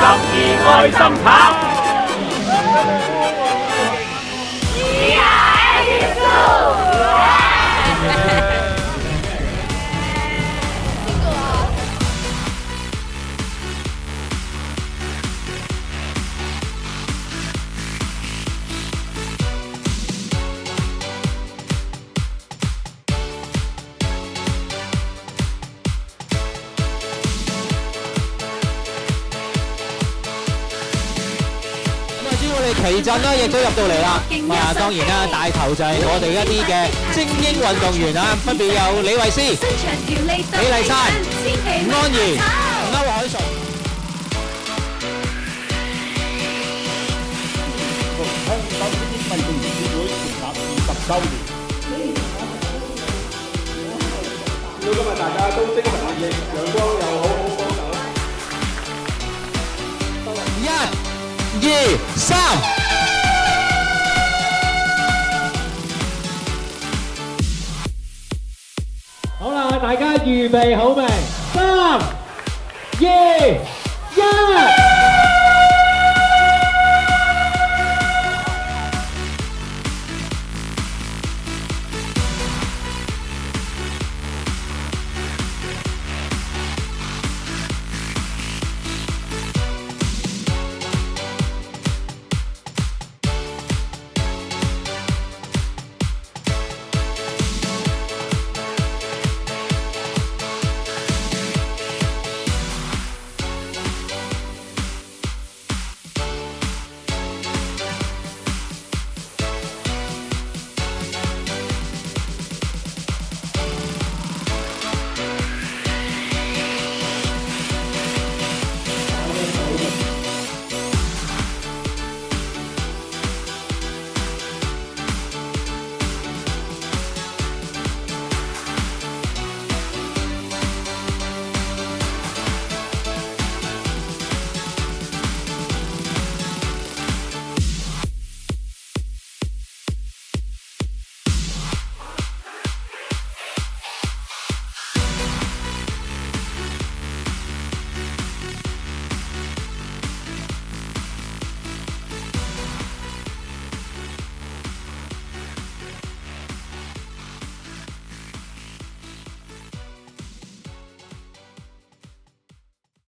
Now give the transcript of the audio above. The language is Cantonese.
而愛心跑。奇陣啦，亦都入到嚟啦。當然啦，帶頭就係我哋一啲嘅精英運動員啊，分別有李慧詩、李麗珊、安怡、歐海純。香港精英運動員協會成立20週年。今日大家都精神奕奕，陽光又好好幫手。1、2、3。好啦，大家預備好未？3、2、1。